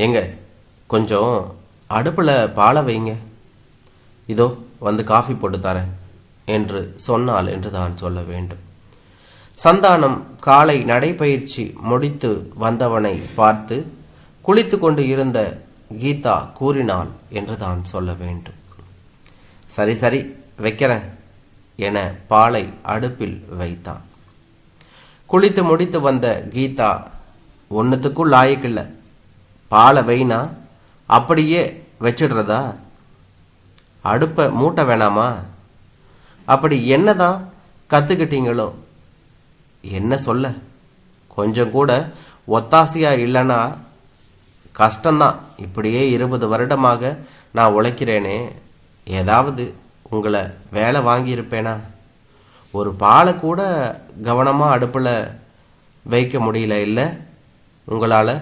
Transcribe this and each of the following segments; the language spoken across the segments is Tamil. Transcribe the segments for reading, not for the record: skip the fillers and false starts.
எங்க கொஞ்சம் அடுப்பில் பாலை வைங்க, இதோ வந்து காஃபி போட்டு தரேன் என்று சொன்னாள் என்று தான் சொல்ல வேண்டும். சந்தானம் காலை நடைபயிற்சி முடித்து வந்தவனை பார்த்து குளித்து கொண்டு இருந்த கீதா கூறினாள் என்று தான் சொல்ல வேண்டும். சரி சரி வைக்கிறேன் என பாலை அடுப்பில் வைத்தான். குளித்து முடித்து வந்த கீதா, ஒன்றுத்துக்கும் லாயக்கில்லை, பாலை வைனா அப்படியே வச்சிடுறதா, அடுப்பை மூட்ட வேணாமா, அப்படி என்னதான் கற்றுக்கிட்டீங்களோ, என்ன சொல்ல, கொஞ்சம் கூட ஒத்தாசையா இல்லைன்னா கஷ்டம்தான். இப்படியே 20 வருடமாக நான் உழைக்கிறேனே, ஏதாவது உங்களை வேலை வாங்கியிருப்பேனா, ஒரு பாலை கூட கவனமாக அடுப்பில் வைக்க முடியல இல்லை உங்களால்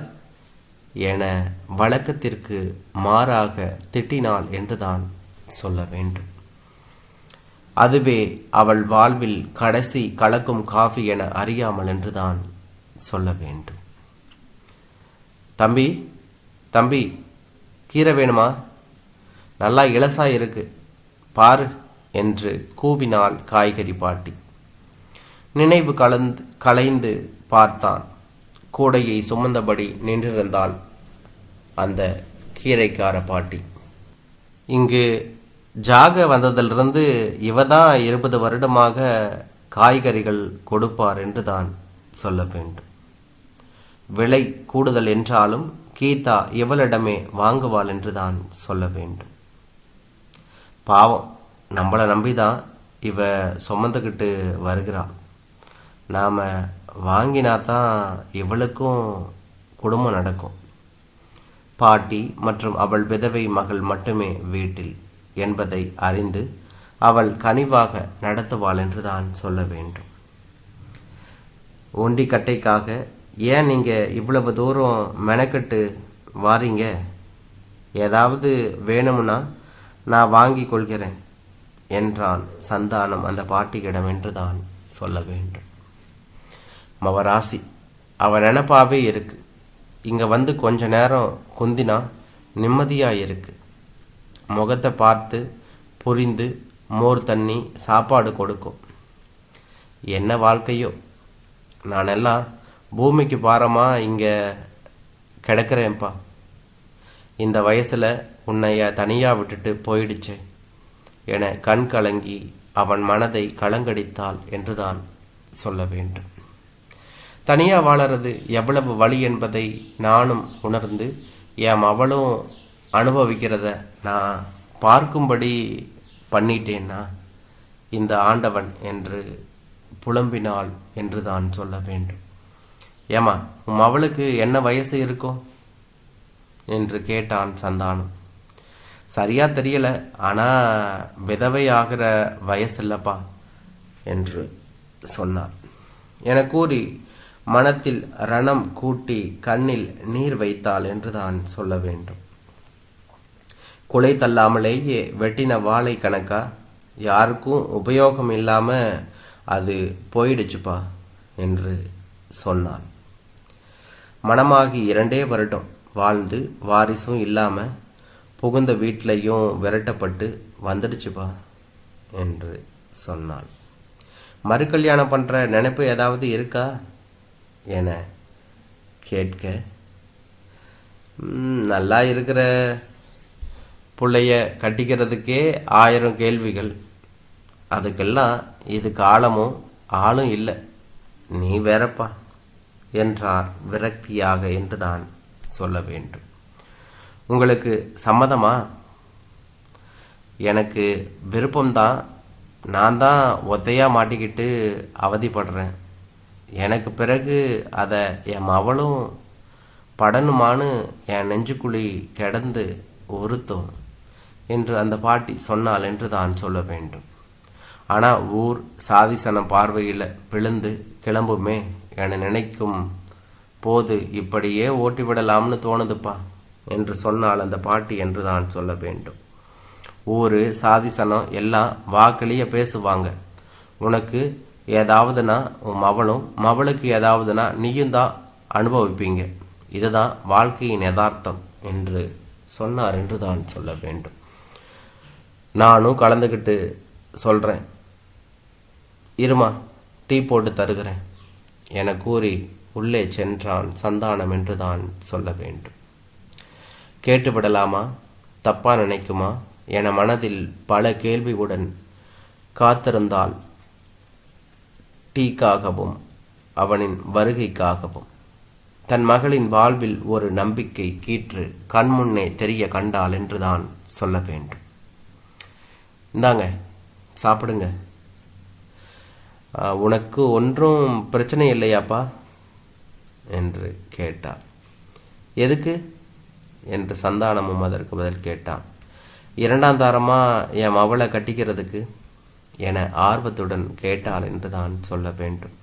என வழக்கத்திற்கு மாறாக திட்டினாள் என்று தான் சொல்ல வேண்டும். அதுவே அவள் வாழ்வில் கடைசி கலக்கும் காஃபி என அறியாமல் என்று தான் சொல்ல வேண்டும். தம்பி தம்பி, கீரை வேணுமா, நல்லா இலசாக இருக்கு பாரு என்று கூவினாள் காய்கறி பாட்டி. நினைவு கலைந்து பார்த்தான். கூடையை சுமந்தபடி நின்றிருந்தாள் அந்த கீரைக்கார பாட்டி. இங்கு ஜாக வந்ததிலிருந்து இவதான் 20 வருடமாக காய்கறிகள் கொடுப்பார் என்று தான் சொல்ல வேண்டும். விலை கூடுதல் என்றாலும் கீதா இவளிடமே வாங்குவாள் என்று தான் சொல்ல வேண்டும். பாவம், நம்மளை நம்பிதான் இவ சுமந்துக்கிட்டு வருகிறாள், நாம் வாங்கினாதான் இவளுக்கும் குடும்பம் நடக்கும். பாட்டி மற்றும் அவள் விதவை மகள் மட்டுமே வீட்டில் என்பதை அறிந்து அவள் கனிவாக நடத்துவாள் என்று தான் சொல்ல வேண்டும். ஒண்டி கட்டைக்காக ஏன் நீங்கள் இவ்வளவு தூரம் மெனக்கட்டு வாரீங்க, ஏதாவது வேணும்னா நான் வாங்கி கொள்கிறேன் என்றான் சந்தானம் அந்த பாட்டியிடம் என்று தான் சொல்ல வேண்டும். மவராசி அவன் நினப்பாவே இருக்கு, இங்கே வந்து கொஞ்ச நேரம் குந்தினா நிம்மதியாக இருக்கு, முகத்தை பார்த்து புரிந்து மோர் தண்ணி சாப்பாடு கொடுக்கும். என்ன வாழ்க்கையோ, நானெல்லாம் பூமிக்கு பாரமாக இங்கே கிடக்கிறேன்ப்பா, இந்த வயசில் உன்னைய தனியாக விட்டுட்டு போயிடுச்சே என கண் கலங்கி அவன் மனதை கலங்கடித்தாள் என்று தான் சொல்ல வேண்டும். தனியாக வாழறது எவ்வளவு வழி என்பதை நானும் உணர்ந்து என் அவளும் அனுபவிக்கிறத நான் பார்க்கும்படி பண்ணிட்டேன்னா இந்த ஆண்டவன் என்று புலம்பினாள் என்று தான் சொல்ல வேண்டும். ஏமா, உன் அவளுக்கு என்ன வயசு இருக்கும் என்று கேட்டான் சந்தானம். சரியா தெரியல, ஆனால் விதவை ஆகிற வயசு இல்லப்பா என்று சொன்னார் என கூறி மனத்தில் ரணம் கூட்டி கண்ணில் நீர் வைத்தாள் என்று தான் சொல்ல வேண்டும். குலை தள்ளாமலேயே வெட்டின வாழை கணக்கா, யாருக்கும் உபயோகம் இல்லாமல் அது போயிடுச்சுப்பா என்று சொன்னாள். மனமாகி 2 வருடம் வாழ்ந்து வாரிசும் இல்லாமல் புகுந்த வீட்டிலையும் விரட்டப்பட்டு வந்துடுச்சுப்பா என்று சொன்னாள். மறு கல்யாணம் பண்ணுற நினைப்பு ஏதாவது இருக்கா என கேட்க, நல்லா இருக்கிற பிள்ளைய கட்டிக்கிறதுக்கே 1000 கேள்விகள், அதுக்கெல்லாம் இது காலமும் ஆளும் இல்லை, நீ வேறப்பா என்றார் விரக்தியாக என்று தான் சொல்ல வேண்டும். உங்களுக்கு சம்மதமா? எனக்கு விருப்பம்தான், நான் தான் ஒத்தையாக மாட்டிக்கிட்டு அவதிப்படுறேன், எனக்கு பிறகு அதை என் மவளும் படணுமான்னு என் நெஞ்சுக்குழி கிடந்து உறுத்தும் என்று அந்த பாட்டி சொன்னாள் என்று தான் சொல்ல வேண்டும். ஆனால் ஊர் சாதிசனம் பார்வையில் விழுந்து கிளம்புமே என நினைக்கும் போது இப்படியே ஓட்டிவிடலாம்னு தோணுதுப்பா என்று சொன்னால் அந்த பாட்டி என்று தான் சொல்ல வேண்டும். ஊர் சாதிசனம் எல்லாம் வாக்கிலேயே பேசுவாங்க, உனக்கு ஏதாவதுனா உன் மவளும், மவளுக்கு ஏதாவதுனா நீயும் தான் அனுபவிப்பீங்க, இதுதான் வாழ்க்கையின் யதார்த்தம் என்று சொன்னார் என்று தான் சொல்ல வேண்டும். நானும் கலந்துக்கிட்டு சொல்கிறேன், இருமா டீ போட்டு தருகிறேன் என கூறி உள்ளே சென்றான் சந்தானம் என்று தான் சொல்ல வேண்டும். கேட்டுவிடலாமா, தப்பா நினைக்குமா என மனதில் பல கேள்வியுடன் காத்திருந்தாள். டீக்காகவும் அவனின் வருகைக்காகவும். தன் மகளின் வாழ்வில் ஒரு நம்பிக்கை கீற்று கண்முன்னே தெரிய கண்டாள் என்றுதான் சொல்ல வேண்டும். இந்தாங்க சாப்பிடுங்க. உனக்கு ஒன்றும் பிரச்சனை இல்லையாப்பா என்று கேட்டாள். எதுக்கு என்று சந்தானமும் அதற்கு பதில் கேட்டான். இரண்டாம் தாரமாக என் மவளை கட்டிக்கிறதுக்கு என ஆர்வத்துடன் கேட்டாள் என்று தான் சொல்ல வேண்டும்.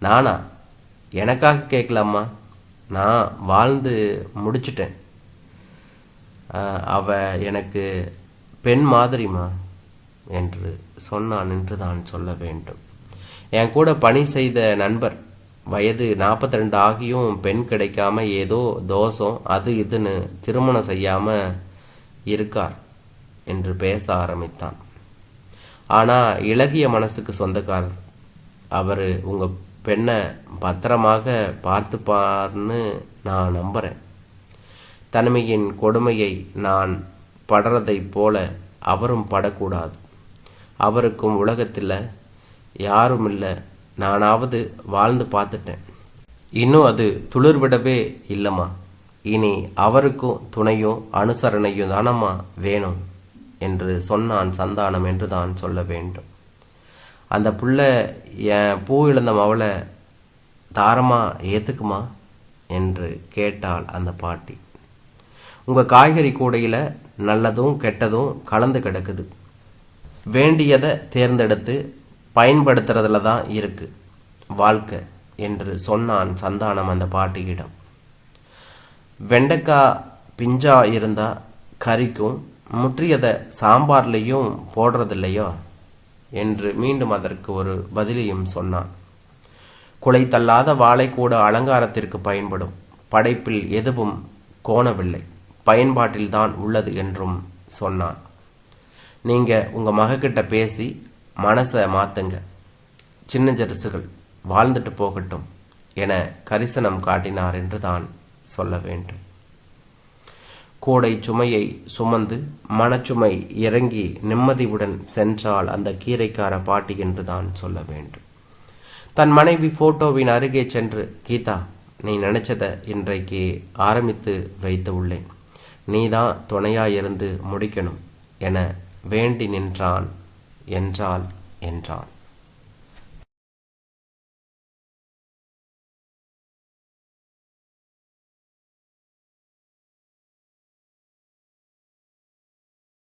நானா? எனக்காக கேட்கலாமா, நான் வாழ்ந்து முடிச்சிட்டேன். அவ எனக்கு பெண் மாதிரிமா என்று சொன்னான் என்று தான் சொல்ல வேண்டும். என் கூட பணி செய்த நண்பர் வயது 42 ஆகியும் பெண் கிடைக்காம ஏதோ தோஷம் அது இதுன்னு திருமணம் செய்யாமல் இருக்கார் என்று பேச ஆரம்பித்தான். ஆனால் இளகிய மனசுக்கு சொந்தக்காரர் அவர் உங்கள் பெண்ணை பத்திரமாக பார்த்துப்பார்னு நான் நம்புகிறேன். தனிமையின் கொடுமையை நான் படுறதைப் போல அவரும் படக்கூடாது. அவருக்கும் உலகத்தில் யாரும் இல்லை, நானாவது வாழ்ந்து பார்த்துட்டேன். இன்னும் அது துளிர்விடவே இல்லைம்மா. இனி அவருக்கும் துணையும் அனுசரணையும் தானம்மா வேணும் என்று சொன்னான் சந்தானம் என்று தான் சொல்ல வேண்டும். அந்த புள்ள என் பூ இழந்த மவளை தாரமாக ஏற்றுக்குமா என்று கேட்டாள் அந்த பாட்டி. உங்கள் காய்கறி கூடையில் நல்லதும் கெட்டதும் கலந்து கிடக்குது. வேண்டியதை தேர்ந்தெடுத்து பயன்படுத்துறதுல தான் இருக்கு வாழ்க்கை என்று சொன்னான் சந்தானம் அந்த பாட்டியிடம். வெண்டைக்காய் பிஞ்சா இருந்தால் கறிக்கும், முற்றியதை சாம்பார்லேயும் போடுறதில்லையோ என்று மீண்டும் அதற்கு ஒரு பதிலையும் சொன்னான். குலை தள்ளாத வாழை கூட அலங்காரத்திற்கு பயன்படும். படைப்பில் எதுவும் கோணவில்லை, பயன்பாட்டில்தான் உள்ளது என்றும் சொன்னான். நீங்கள் உங்கள் மகக்கிட்ட பேசி மனசை மாற்றுங்க, சின்ன ஜெருசுகள் வாழ்ந்துட்டு போகட்டும் என கரிசனம் காட்டினார் என்று தான் சொல்ல வேண்டும். கோடை சுமையை சுமந்து மனச்சுமை இறங்கி நிம்மதியுடன் சென்றால் அந்த கீரைக்கார பாட்டி என்று தான் சொல்ல வேண்டும். தன் மனைவி போட்டோவின் அருகே சென்று, கீதா, நீ நினைச்சதை இன்றைக்கு ஆரம்பித்து வைத்து உள்ளேன், நீதான் துணையாயிருந்து முடிக்கணும் என வேண்டி நின்றான். என்றான்.